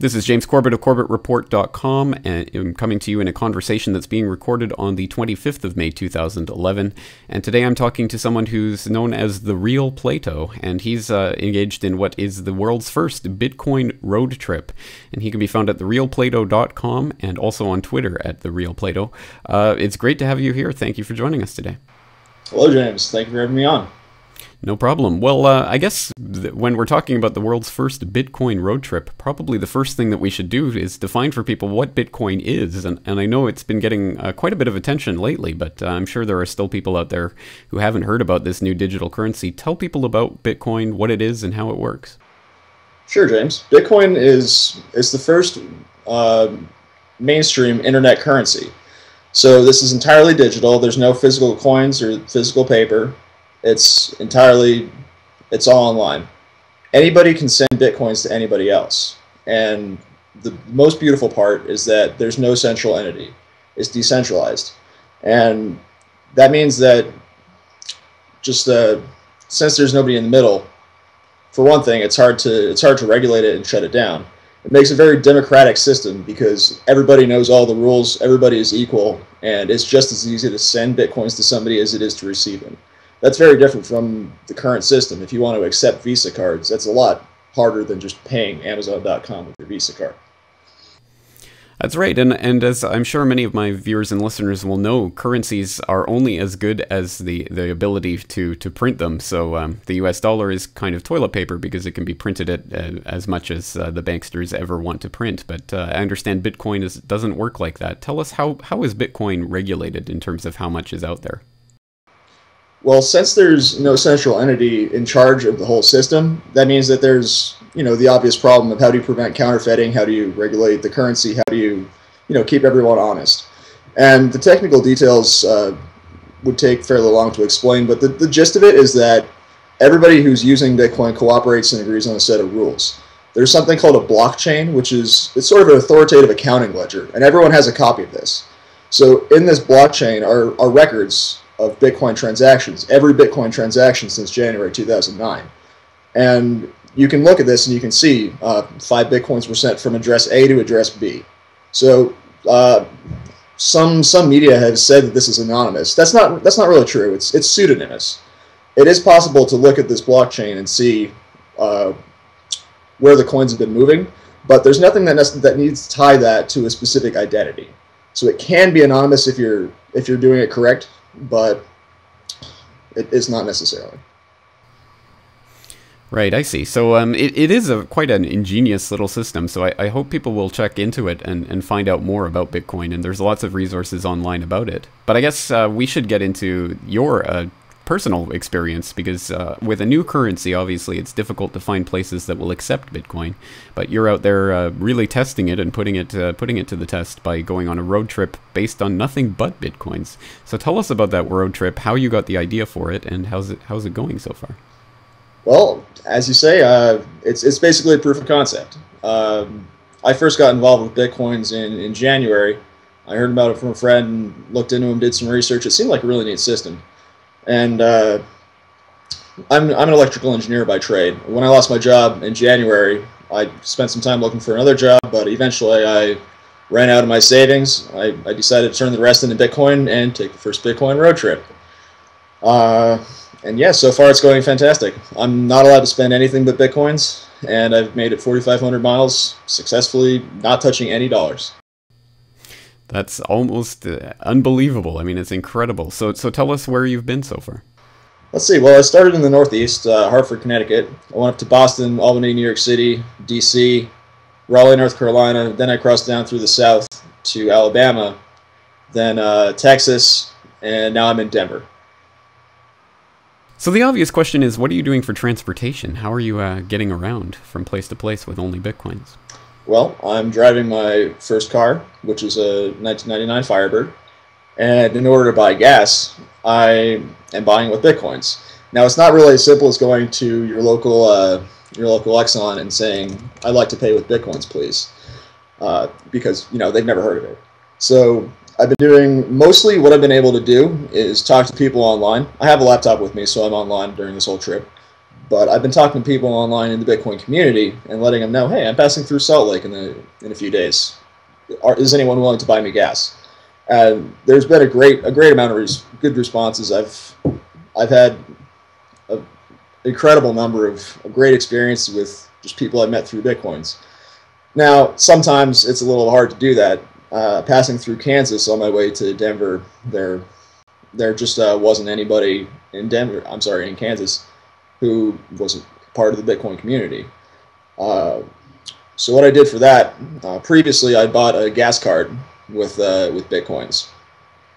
This is James Corbett of CorbettReport.com, and I'm coming to you in a conversation that's being recorded on the 25th of May 2011. And today I'm talking to someone who's known as the Real Plato, and he's engaged in what is the world's first Bitcoin road trip. And he can be found at therealplato.com and also on Twitter at therealplato. It's great to have you here. Thank you for joining us today. Hello, James. Thank you for having me on. No problem. Well, I guess when we're talking about the world's first Bitcoin road trip, probably the first thing that we should do is define for people what Bitcoin is. And I know it's been getting quite a bit of attention lately, but I'm sure there are still people out there who haven't heard about this new digital currency. Tell people about Bitcoin, what it is, and how it works. Sure, James. Bitcoin is the first mainstream internet currency. So this is entirely digital. There's no physical coins or physical paper. It's all online. Anybody can send Bitcoins to anybody else. And the most beautiful part is that there's no central entity. It's decentralized. And that means that just since there's nobody in the middle, for one thing, it's hard to regulate it and shut it down. It makes a very democratic system because everybody knows all the rules, everybody is equal, and it's just as easy to send Bitcoins to somebody as it is to receive them. That's very different from the current system. If you want to accept Visa cards, that's a lot harder than just paying Amazon.com with your Visa card. That's right, and as I'm sure many of my viewers and listeners will know, currencies are only as good as the ability to print them. So the US dollar is kind of toilet paper because it can be printed at as much as the banksters ever want to print. But I understand Bitcoin doesn't work like that. Tell us, how is Bitcoin regulated in terms of how much is out there? Well, since there's no central entity in charge of the whole system, that means that there's, the obvious problem of how do you prevent counterfeiting, how do you regulate the currency, how do you, keep everyone honest. And the technical details would take fairly long to explain, but the gist of it is that everybody who's using Bitcoin cooperates and agrees on a set of rules. There's something called a blockchain, it's sort of an authoritative accounting ledger, and everyone has a copy of this. So in this blockchain are records of Bitcoin transactions, every Bitcoin transaction since January 2009. And you can look at this and you can see 5 Bitcoins were sent from address A to address B. So some media have said that this is anonymous. That's not really true. It's pseudonymous. It is possible to look at this blockchain and see where the coins have been moving, but there's nothing that needs to tie that to a specific identity. So it can be anonymous if you're doing it correct, but it is not necessarily. Right, I see. So it is quite an ingenious little system, so I hope people will check into it and find out more about Bitcoin, and there's lots of resources online about it. But I guess we should get into your personal experience, because with a new currency, obviously, it's difficult to find places that will accept Bitcoin. But you're out there really testing it and putting it to the test by going on a road trip based on nothing but Bitcoins. So tell us about that road trip, how you got the idea for it, and how's it going so far? Well, as you say, it's basically a proof of concept. I first got involved with Bitcoins in January. I heard about it from a friend and looked into them, did some research. It seemed like a really neat system. And I'm an electrical engineer by trade. When I lost my job in January, I spent some time looking for another job, but eventually I ran out of my savings. I decided to turn the rest into Bitcoin and take the first Bitcoin road trip. And yeah, so far it's going fantastic. I'm not allowed to spend anything but Bitcoins, and I've made it 4,500 miles successfully, not touching any dollars. That's almost unbelievable. I mean, it's incredible. So tell us where you've been so far. Let's see. Well, I started in the Northeast, Hartford, Connecticut. I went up to Boston, Albany, New York City, D.C., Raleigh, North Carolina. Then I crossed down through the South to Alabama, then Texas, and now I'm in Denver. So the obvious question is, what are you doing for transportation? How are you getting around from place to place with only Bitcoins? Well, I'm driving my first car, which is a 1999 Firebird, and in order to buy gas, I am buying with Bitcoins. Now, it's not really as simple as going to your local Exxon and saying, "I'd like to pay with Bitcoins, please," because they've never heard of it. So I've been doing, mostly what I've been able to do is talk to people online. I have a laptop with me, so I'm online during this whole trip. But I've been talking to people online in the Bitcoin community and letting them know, hey, I'm passing through Salt Lake in a few days. Is anyone willing to buy me gas? There's been a great amount of good responses. I've had an incredible number of great experiences with just people I've met through Bitcoins. Now, sometimes it's a little hard to do that. Passing through Kansas on my way to Denver, there just wasn't anybody in Kansas, who was a part of the Bitcoin community. So what I did for that, previously I bought a gas card with Bitcoins.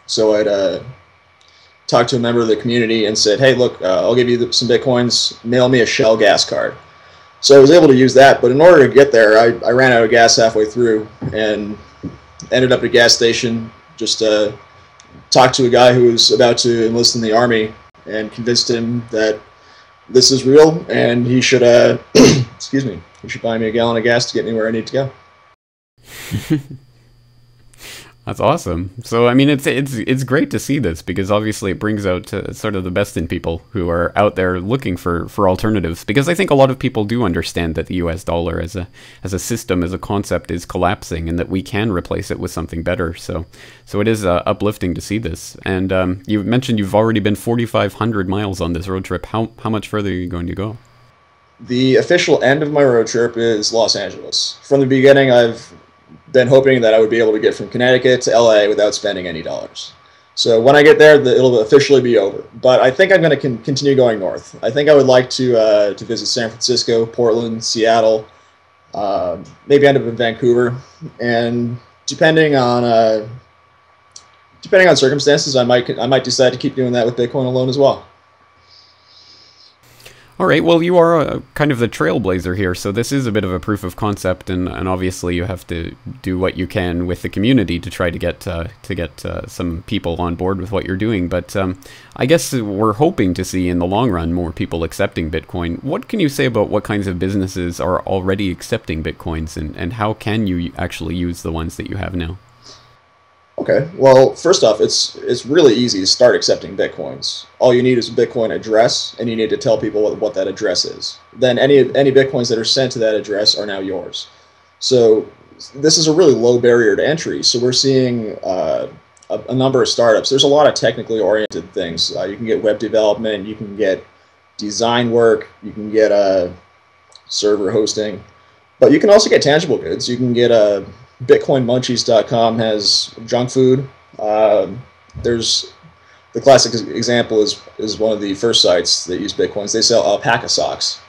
So I'd talked to a member of the community and said, hey, look, I'll give you some Bitcoins, mail me a Shell gas card. So I was able to use that, but in order to get there, I ran out of gas halfway through and ended up at a gas station, just talked to a guy who was about to enlist in the Army and convinced him that this is real and he should, excuse me, he should buy me a gallon of gas to get me where I need to go. That's awesome. So, I mean, it's great to see this, because obviously it brings out sort of the best in people who are out there looking for alternatives. Because I think a lot of people do understand that the US dollar as a system, as a concept, is collapsing, and that we can replace it with something better. So it is uplifting to see this. And you mentioned you've already been 4,500 miles on this road trip. How much further are you going to go? The official end of my road trip is Los Angeles. From the beginning, I've been hoping that I would be able to get from Connecticut to LA without spending any dollars. So when I get there, it'll officially be over. But I think I'm going to continue going north. I think I would like to visit San Francisco, Portland, Seattle, maybe end up in Vancouver, and depending on circumstances, I might decide to keep doing that with Bitcoin alone as well. All right, well, you are kind of the trailblazer here, so this is a bit of a proof of concept, and obviously you have to do what you can with the community to try to get some people on board with what you're doing. But I guess we're hoping to see in the long run more people accepting Bitcoin. What can you say about what kinds of businesses are already accepting Bitcoins, and how can you actually use the ones that you have now? Okay, well, first off, it's really easy to start accepting Bitcoins. All you need is a Bitcoin address, and you need to tell people what that address is. Then any Bitcoins that are sent to that address are now yours. So this is a really low barrier to entry. So we're seeing a number of startups. There's a lot of technically oriented things. You can get web development, you can get design work, you can get server hosting, but you can also get tangible goods. You can get BitcoinMunchies.com has junk food. There's the classic example is one of the first sites that use Bitcoins. They sell alpaca socks.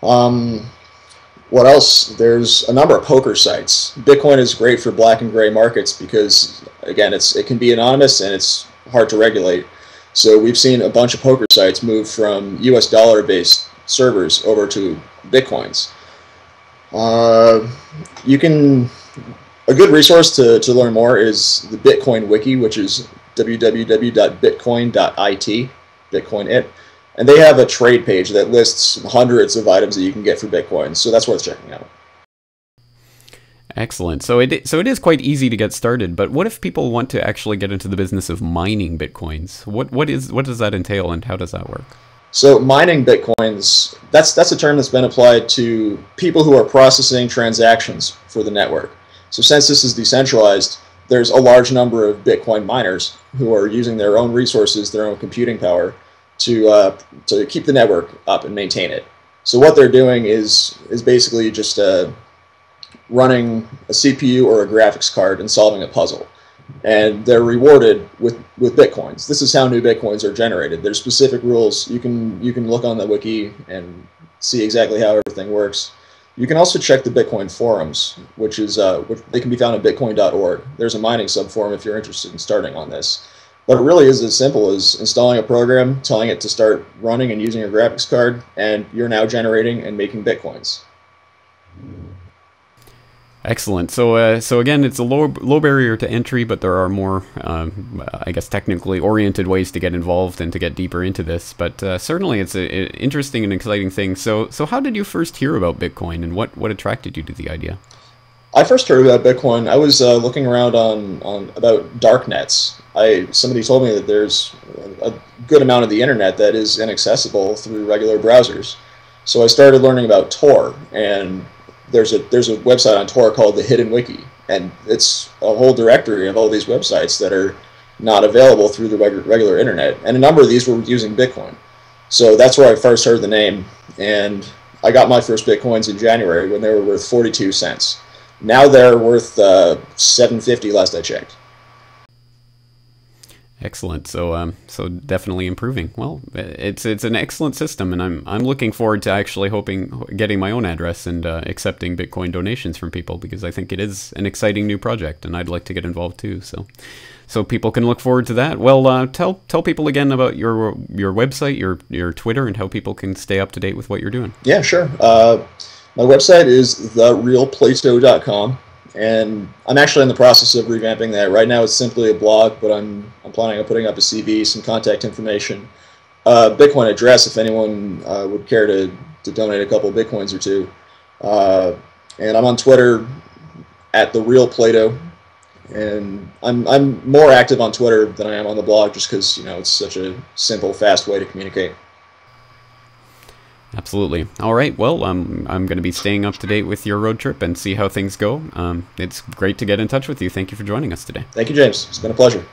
What else? There's a number of poker sites. Bitcoin is great for black and gray markets because, again, it can be anonymous and it's hard to regulate. So we've seen a bunch of poker sites move from US dollar-based servers over to Bitcoins. A good resource to learn more is the Bitcoin Wiki, which is www.bitcoin.it, Bitcoin.it, and they have a trade page that lists hundreds of items that you can get for Bitcoin, so that's worth checking out. Excellent. So it is quite easy to get started, but what if people want to actually get into the business of mining Bitcoins? What does that entail, and how does that work? So mining Bitcoins, that's a term that's been applied to people who are processing transactions for the network. So since this is decentralized, there's a large number of Bitcoin miners who are using their own resources, their own computing power, to keep the network up and maintain it. So what they're doing is basically just running a CPU or a graphics card and solving a puzzle. And they're rewarded with Bitcoins. This is how new Bitcoins are generated. There's specific rules. You can look on the wiki and see exactly how everything works. You can also check the Bitcoin forums, which they can be found at bitcoin.org. There's a mining subforum if you're interested in starting on this. But it really is as simple as installing a program, telling it to start running and using a graphics card, and you're now generating and making Bitcoins. Excellent. So again, it's a low barrier to entry, but there are more, I guess, technically oriented ways to get involved and to get deeper into this. But certainly, it's an interesting and exciting thing. So how did you first hear about Bitcoin, and what attracted you to the idea? I first heard about Bitcoin. I was looking around on about dark nets. Somebody told me that there's a good amount of the internet that is inaccessible through regular browsers. So I started learning about Tor, and there's a website on Tor called the Hidden Wiki, and it's a whole directory of all these websites that are not available through the regular internet. And a number of these were using Bitcoin. So that's where I first heard the name, and I got my first Bitcoins in January when they were worth 42 cents. Now they're worth $7.50 last I checked. Excellent. So definitely improving. Well, it's an excellent system, and I'm looking forward to actually getting my own address and accepting Bitcoin donations from people, because I think it is an exciting new project, and I'd like to get involved too. So people can look forward to that. Well, tell people again about your website, your Twitter, and how people can stay up to date with what you're doing. Yeah, sure. My website is therealplato.com. And I'm actually in the process of revamping that. Right now it's simply a blog, but I'm planning on putting up a CV, some contact information, Bitcoin address if anyone would care to donate a couple of Bitcoins or two. And I'm on Twitter at the Real Plato. And I'm more active on Twitter than I am on the blog, just because it's such a simple, fast way to communicate. Absolutely. All right. Well, I'm going to be staying up to date with your road trip and see how things go. It's great to get in touch with you. Thank you for joining us today. Thank you, James. It's been a pleasure.